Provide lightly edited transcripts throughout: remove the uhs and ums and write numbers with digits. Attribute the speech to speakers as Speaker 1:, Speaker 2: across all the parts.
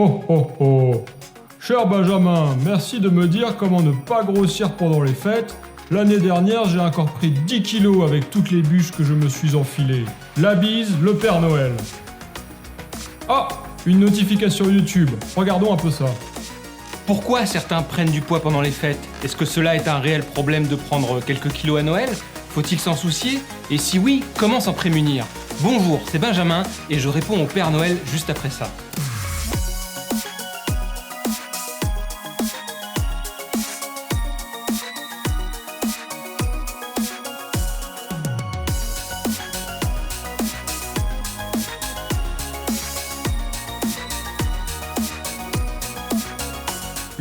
Speaker 1: Oh oh oh! Cher Benjamin, merci de me dire comment ne pas grossir pendant les fêtes. L'année dernière, j'ai encore pris 10 kilos avec toutes les bûches que je me suis enfilées. La bise, le Père Noël. Ah! Une notification YouTube. Regardons un peu ça.
Speaker 2: Pourquoi certains prennent du poids pendant les fêtes? Est-ce que cela est un réel problème de prendre quelques kilos à Noël? Faut-il s'en soucier? Et si oui, comment s'en prémunir? Bonjour, c'est Benjamin et je réponds au Père Noël juste après ça.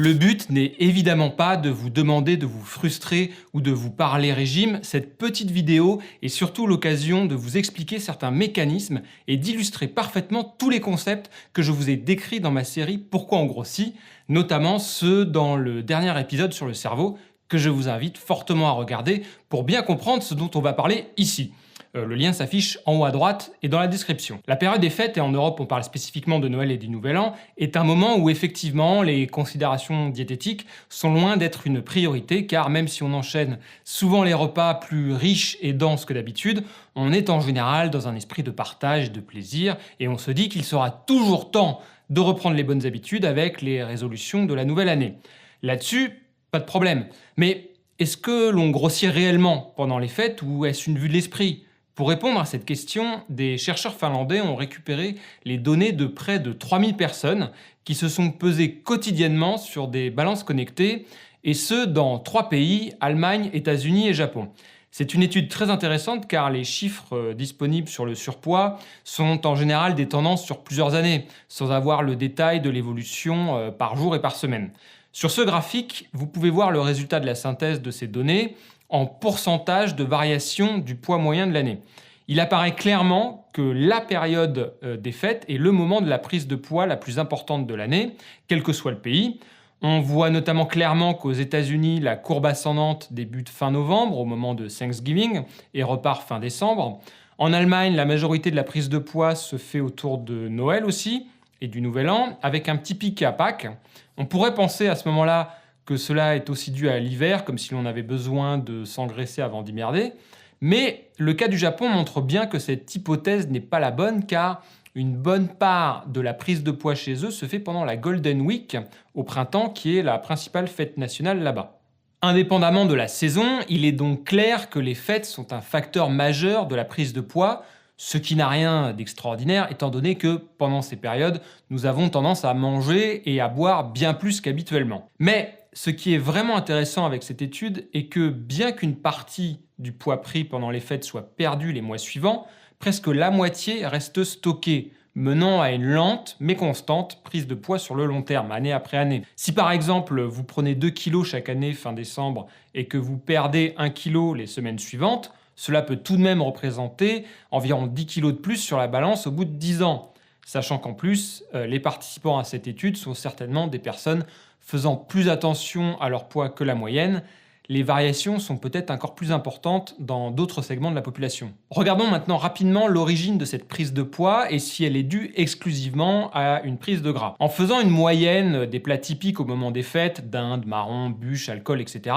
Speaker 2: Le but n'est évidemment pas de vous demander de vous frustrer ou de vous parler régime. Cette petite vidéo est surtout l'occasion de vous expliquer certains mécanismes et d'illustrer parfaitement tous les concepts que je vous ai décrits dans ma série Pourquoi on grossit, notamment ceux dans le dernier épisode sur le cerveau que je vous invite fortement à regarder pour bien comprendre ce dont on va parler ici. Le lien s'affiche en haut à droite et dans la description. La période des fêtes, et en Europe on parle spécifiquement de Noël et du Nouvel An, est un moment où effectivement les considérations diététiques sont loin d'être une priorité, car même si on enchaîne souvent les repas plus riches et denses que d'habitude, on est en général dans un esprit de partage et de plaisir, et on se dit qu'il sera toujours temps de reprendre les bonnes habitudes avec les résolutions de la nouvelle année. Là-dessus, pas de problème. Mais est-ce que l'on grossit réellement pendant les fêtes ou est-ce une vue de l'esprit ? Pour répondre à cette question, des chercheurs finlandais ont récupéré les données de près de 3000 personnes qui se sont pesées quotidiennement sur des balances connectées, et ce dans 3 pays, Allemagne, États-Unis et Japon. C'est une étude très intéressante car les chiffres disponibles sur le surpoids sont en général des tendances sur plusieurs années, sans avoir le détail de l'évolution par jour et par semaine. Sur ce graphique, vous pouvez voir le résultat de la synthèse de ces données en pourcentage de variation du poids moyen de l'année. Il apparaît clairement que la période des fêtes est le moment de la prise de poids la plus importante de l'année, quel que soit le pays. On voit notamment clairement qu'aux États-Unis, la courbe ascendante débute fin novembre, au moment de Thanksgiving, et repart fin décembre. En Allemagne, la majorité de la prise de poids se fait autour de Noël aussi, et du Nouvel An, avec un petit pic à Pâques. On pourrait penser à ce moment-là que cela est aussi dû à l'hiver, comme si l'on avait besoin de s'engraisser avant d'y merder. Mais le cas du Japon montre bien que cette hypothèse n'est pas la bonne, car une bonne part de la prise de poids chez eux se fait pendant la Golden Week, au printemps, qui est la principale fête nationale là-bas. Indépendamment de la saison, il est donc clair que les fêtes sont un facteur majeur de la prise de poids, ce qui n'a rien d'extraordinaire étant donné que pendant ces périodes, nous avons tendance à manger et à boire bien plus qu'habituellement. Mais ce qui est vraiment intéressant avec cette étude est que bien qu'une partie du poids pris pendant les fêtes soit perdue les mois suivants, presque la moitié reste stockée, menant à une lente mais constante prise de poids sur le long terme, année après année. Si par exemple vous prenez 2 kg chaque année fin décembre et que vous perdez 1 kg les semaines suivantes, cela peut tout de même représenter environ 10 kg de plus sur la balance au bout de 10 ans. Sachant qu'en plus, les participants à cette étude sont certainement des personnes faisant plus attention à leur poids que la moyenne. Les variations sont peut-être encore plus importantes dans d'autres segments de la population. Regardons maintenant rapidement l'origine de cette prise de poids et si elle est due exclusivement à une prise de gras. En faisant une moyenne des plats typiques au moment des fêtes, dinde, marrons, bûches, alcool, etc.,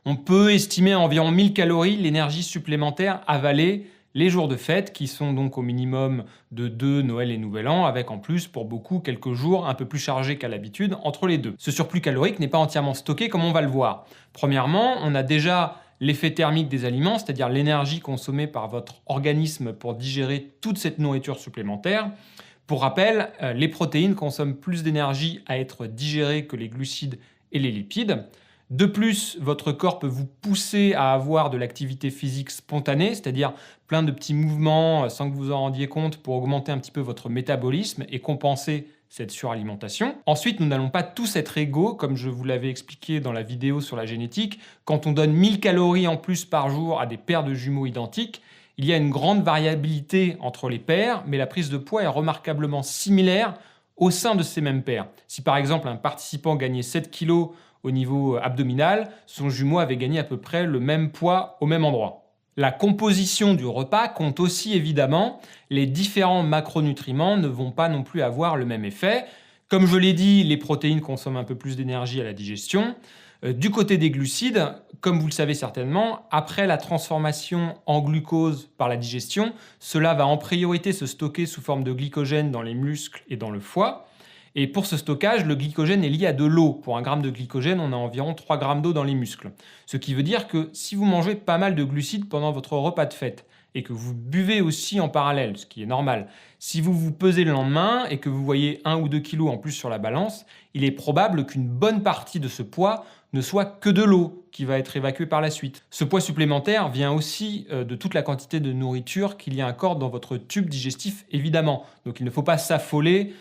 Speaker 2: on peut estimer à environ 1000 calories l'énergie supplémentaire avalée les jours de fête, qui sont donc au minimum de 2 Noël et Nouvel An, avec en plus pour beaucoup quelques jours un peu plus chargés qu'à l'habitude entre les deux. Ce surplus calorique n'est pas entièrement stocké comme on va le voir. Premièrement, on a déjà l'effet thermique des aliments, c'est-à-dire l'énergie consommée par votre organisme pour digérer toute cette nourriture supplémentaire. Pour rappel, les protéines consomment plus d'énergie à être digérées que les glucides et les lipides. De plus, votre corps peut vous pousser à avoir de l'activité physique spontanée, c'est-à-dire plein de petits mouvements sans que vous en rendiez compte pour augmenter un petit peu votre métabolisme et compenser cette suralimentation. Ensuite, nous n'allons pas tous être égaux, comme je vous l'avais expliqué dans la vidéo sur la génétique. Quand on donne 1000 calories en plus par jour à des paires de jumeaux identiques, il y a une grande variabilité entre les paires, mais la prise de poids est remarquablement similaire au sein de ces mêmes paires. Si par exemple un participant gagnait 7 kg au niveau abdominal, son jumeau avait gagné à peu près le même poids au même endroit. La composition du repas compte aussi évidemment. Les différents macronutriments ne vont pas non plus avoir le même effet. Comme je l'ai dit, les protéines consomment un peu plus d'énergie à la digestion. Du côté des glucides, comme vous le savez certainement, après la transformation en glucose par la digestion, cela va en priorité se stocker sous forme de glycogène dans les muscles et dans le foie. Et pour ce stockage, le glycogène est lié à de l'eau. Pour 1 gramme de glycogène, on a environ 3 grammes d'eau dans les muscles. Ce qui veut dire que si vous mangez pas mal de glucides pendant votre repas de fête, et que vous buvez aussi en parallèle, ce qui est normal, si vous vous pesez le lendemain et que vous voyez 1 ou 2 kilos en plus sur la balance, il est probable qu'une bonne partie de ce poids ne soit que de l'eau qui va être évacuée par la suite. Ce poids supplémentaire vient aussi de toute la quantité de nourriture qu'il y a encore dans votre tube digestif, évidemment. Donc il ne faut pas s'affoler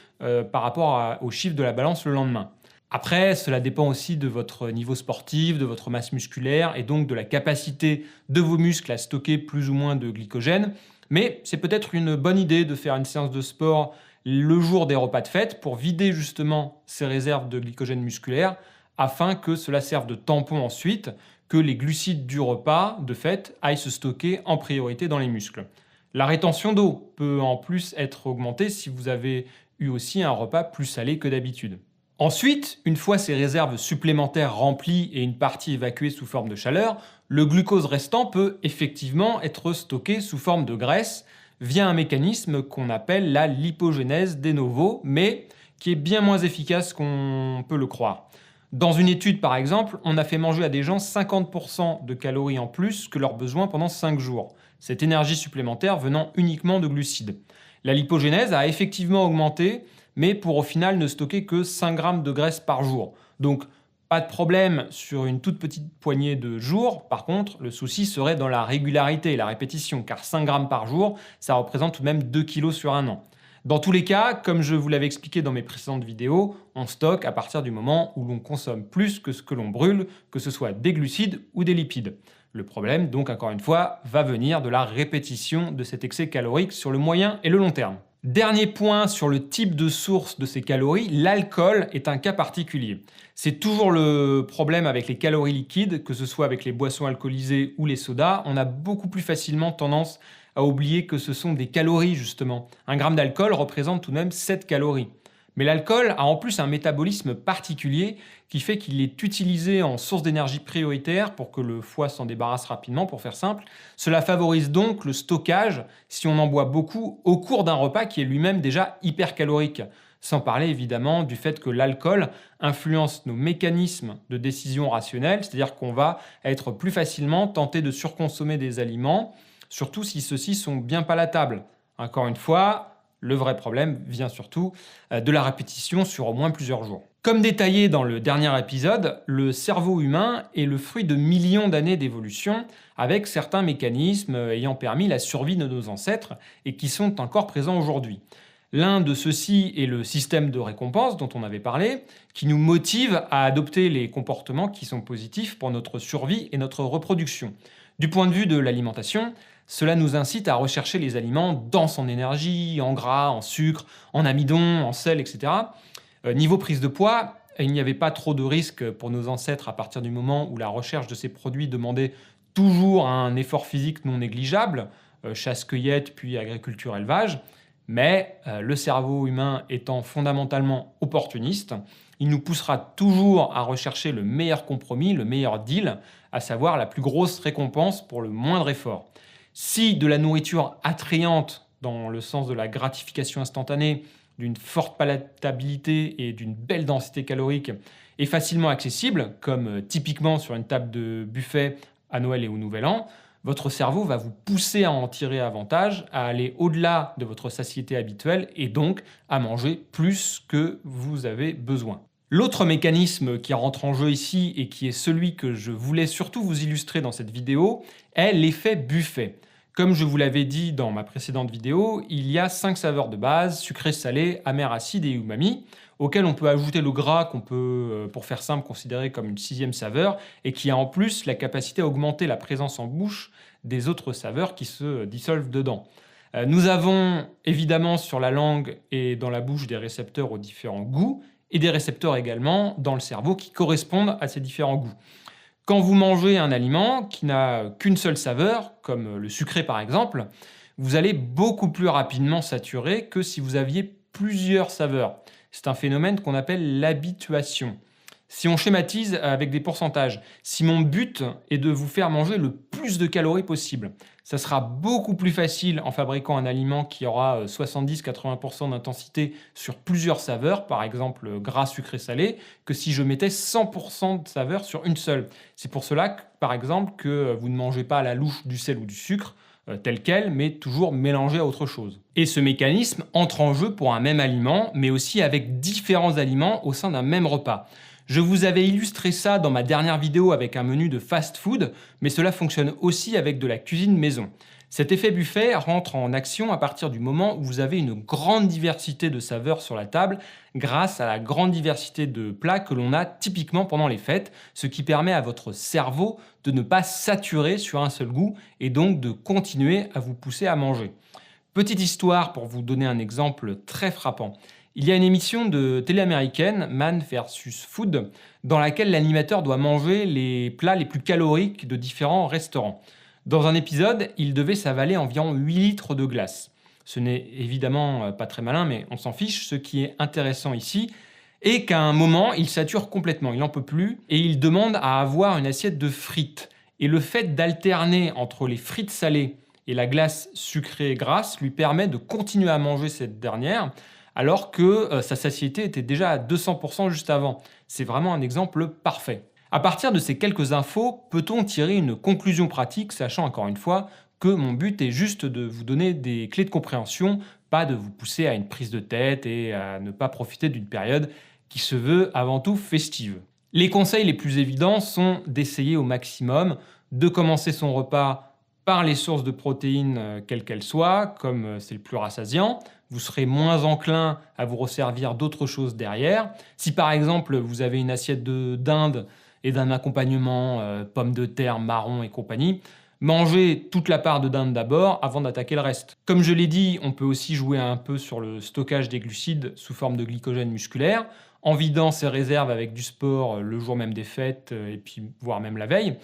Speaker 2: par rapport au chiffre de la balance le lendemain. Après, cela dépend aussi de votre niveau sportif, de votre masse musculaire et donc de la capacité de vos muscles à stocker plus ou moins de glycogène. Mais c'est peut-être une bonne idée de faire une séance de sport le jour des repas de fête pour vider justement ces réserves de glycogène musculaire afin que cela serve de tampon ensuite, que les glucides du repas de fête aillent se stocker en priorité dans les muscles. La rétention d'eau peut en plus être augmentée si vous avez eu aussi un repas plus salé que d'habitude. Ensuite, une fois ces réserves supplémentaires remplies et une partie évacuée sous forme de chaleur, le glucose restant peut effectivement être stocké sous forme de graisse via un mécanisme qu'on appelle la lipogénèse de novo, mais qui est bien moins efficace qu'on peut le croire. Dans une étude par exemple, on a fait manger à des gens 50% de calories en plus que leurs besoins pendant 5 jours. Cette énergie supplémentaire venant uniquement de glucides. La lipogénèse a effectivement augmenté, mais pour au final ne stocker que 5 grammes de graisse par jour. Donc pas de problème sur une toute petite poignée de jours. Par contre, le souci serait dans la régularité et la répétition, car 5 grammes par jour, ça représente tout de même 2 kilos sur un an. Dans tous les cas, comme je vous l'avais expliqué dans mes précédentes vidéos, on stocke à partir du moment où l'on consomme plus que ce que l'on brûle, que ce soit des glucides ou des lipides. Le problème, donc encore une fois, va venir de la répétition de cet excès calorique sur le moyen et le long terme. Dernier point sur le type de source de ces calories, l'alcool est un cas particulier. C'est toujours le problème avec les calories liquides, que ce soit avec les boissons alcoolisées ou les sodas, on a beaucoup plus facilement tendance à oublier que ce sont des calories justement. 1 gramme d'alcool représente tout de même 7 calories. Mais l'alcool a en plus un métabolisme particulier qui fait qu'il est utilisé en source d'énergie prioritaire pour que le foie s'en débarrasse rapidement, pour faire simple. Cela favorise donc le stockage si on en boit beaucoup au cours d'un repas qui est lui-même déjà hypercalorique. Sans parler évidemment du fait que l'alcool influence nos mécanismes de décision rationnelle, c'est-à-dire qu'on va être plus facilement tenté de surconsommer des aliments, surtout si ceux-ci sont bien palatables. Encore une fois, le vrai problème vient surtout de la répétition sur au moins plusieurs jours. Comme détaillé dans le dernier épisode, le cerveau humain est le fruit de millions d'années d'évolution avec certains mécanismes ayant permis la survie de nos ancêtres et qui sont encore présents aujourd'hui. L'un de ceux-ci est le système de récompense dont on avait parlé, qui nous motive à adopter les comportements qui sont positifs pour notre survie et notre reproduction. Du point de vue de l'alimentation, cela nous incite à rechercher les aliments denses en énergie, en gras, en sucre, en amidon, en sel, etc. Niveau prise de poids, il n'y avait pas trop de risques pour nos ancêtres à partir du moment où la recherche de ces produits demandait toujours un effort physique non négligeable, chasse-cueillette puis agriculture-élevage. Mais le cerveau humain étant fondamentalement opportuniste, il nous poussera toujours à rechercher le meilleur compromis, le meilleur deal, à savoir la plus grosse récompense pour le moindre effort. Si de la nourriture attrayante, dans le sens de la gratification instantanée, d'une forte palatabilité et d'une belle densité calorique, est facilement accessible, comme typiquement sur une table de buffet à Noël et au Nouvel An, votre cerveau va vous pousser à en tirer avantage, à aller au-delà de votre satiété habituelle et donc à manger plus que vous avez besoin. L'autre mécanisme qui rentre en jeu ici et qui est celui que je voulais surtout vous illustrer dans cette vidéo est l'effet buffet. Comme je vous l'avais dit dans ma précédente vidéo, il y a 5 saveurs de base, sucré, salé, amer, acide et umami, auxquelles on peut ajouter le gras qu'on peut, pour faire simple, considérer comme une 6e saveur et qui a en plus la capacité à augmenter la présence en bouche des autres saveurs qui se dissolvent dedans. Nous avons évidemment sur la langue et dans la bouche des récepteurs aux différents goûts et des récepteurs également dans le cerveau qui correspondent à ces différents goûts. Quand vous mangez un aliment qui n'a qu'une seule saveur, comme le sucré par exemple, vous allez beaucoup plus rapidement saturer que si vous aviez plusieurs saveurs. C'est un phénomène qu'on appelle l'habituation. Si on schématise avec des pourcentages, si mon but est de vous faire manger le plus de calories possible, ça sera beaucoup plus facile en fabriquant un aliment qui aura 70-80% d'intensité sur plusieurs saveurs, par exemple gras, sucré, salé, que si je mettais 100% de saveur sur une seule. C'est pour cela, par exemple, que vous ne mangez pas à la louche du sel ou du sucre, tel quel, mais toujours mélangé à autre chose. Et ce mécanisme entre en jeu pour un même aliment, mais aussi avec différents aliments au sein d'un même repas. Je vous avais illustré ça dans ma dernière vidéo avec un menu de fast-food, mais cela fonctionne aussi avec de la cuisine maison. Cet effet buffet rentre en action à partir du moment où vous avez une grande diversité de saveurs sur la table grâce à la grande diversité de plats que l'on a typiquement pendant les fêtes, ce qui permet à votre cerveau de ne pas saturer sur un seul goût et donc de continuer à vous pousser à manger. Petite histoire pour vous donner un exemple très frappant. Il y a une émission de télé américaine, Man vs Food, dans laquelle l'animateur doit manger les plats les plus caloriques de différents restaurants. Dans un épisode, il devait s'avaler environ 8 litres de glace. Ce n'est évidemment pas très malin, mais on s'en fiche. Ce qui est intéressant ici est qu'à un moment, il sature complètement, il n'en peut plus, et il demande à avoir une assiette de frites. Et le fait d'alterner entre les frites salées et la glace sucrée et grasse lui permet de continuer à manger cette dernière, alors que sa satiété était déjà à 200% juste avant. C'est vraiment un exemple parfait. À partir de ces quelques infos, peut-on tirer une conclusion pratique, sachant encore une fois que mon but est juste de vous donner des clés de compréhension, pas de vous pousser à une prise de tête et à ne pas profiter d'une période qui se veut avant tout festive. Les conseils les plus évidents sont d'essayer au maximum de commencer son repas par les sources de protéines quelles qu'elles soient, comme c'est le plus rassasiant. Vous serez moins enclin à vous resservir d'autres choses derrière. Si par exemple vous avez une assiette de dinde et d'un accompagnement pommes de terre, marron et compagnie, mangez toute la part de dinde d'abord avant d'attaquer le reste. Comme je l'ai dit, on peut aussi jouer un peu sur le stockage des glucides sous forme de glycogène musculaire, en vidant ses réserves avec du sport le jour même des fêtes et puis voire même la veille,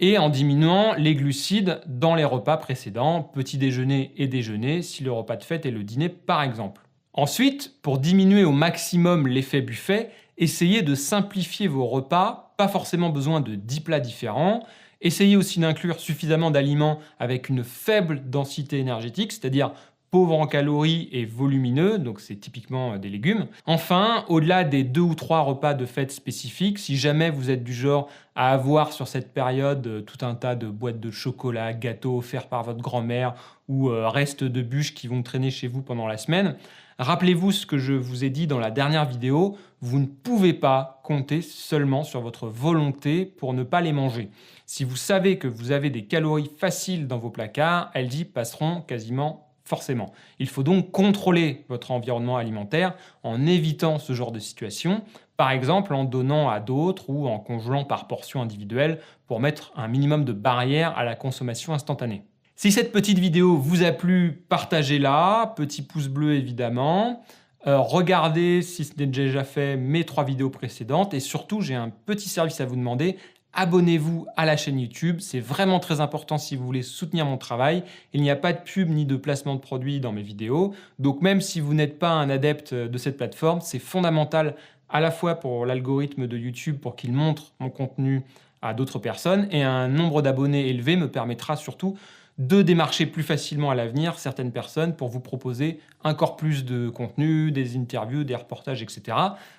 Speaker 2: et en diminuant les glucides dans les repas précédents, petit déjeuner et déjeuner, si le repas de fête est le dîner par exemple. Ensuite, pour diminuer au maximum l'effet buffet, essayez de simplifier vos repas, pas forcément besoin de 10 plats différents. Essayez aussi d'inclure suffisamment d'aliments avec une faible densité énergétique, c'est-à-dire pauvre en calories et volumineux, donc c'est typiquement des légumes. Enfin, au-delà des 2 ou 3 repas de fête spécifiques, si jamais vous êtes du genre à avoir sur cette période tout un tas de boîtes de chocolat, gâteaux offerts par votre grand-mère ou restes de bûches qui vont traîner chez vous pendant la semaine, rappelez-vous ce que je vous ai dit dans la dernière vidéo, vous ne pouvez pas compter seulement sur votre volonté pour ne pas les manger. Si vous savez que vous avez des calories faciles dans vos placards, elles y passeront quasiment forcément. Il faut donc contrôler votre environnement alimentaire en évitant ce genre de situation, par exemple en donnant à d'autres ou en congelant par portion individuelle pour mettre un minimum de barrière à la consommation instantanée. Si cette petite vidéo vous a plu, partagez-la, petit pouce bleu évidemment. Regardez, si ce n'est déjà fait, mes 3 vidéos précédentes et surtout j'ai un petit service à vous demander. Abonnez-vous à la chaîne YouTube, c'est vraiment très important si vous voulez soutenir mon travail. Il n'y a pas de pub ni de placement de produits dans mes vidéos, donc même si vous n'êtes pas un adepte de cette plateforme, c'est fondamental à la fois pour l'algorithme de YouTube pour qu'il montre mon contenu à d'autres personnes et un nombre d'abonnés élevé me permettra surtout de démarcher plus facilement à l'avenir certaines personnes pour vous proposer encore plus de contenu, des interviews, des reportages, etc.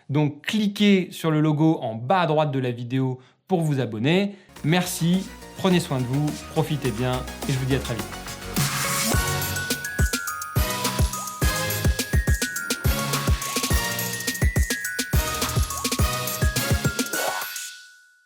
Speaker 2: Donc cliquez sur le logo en bas à droite de la vidéo pour vous abonner. Merci, prenez soin de vous, profitez bien et je vous dis à très vite.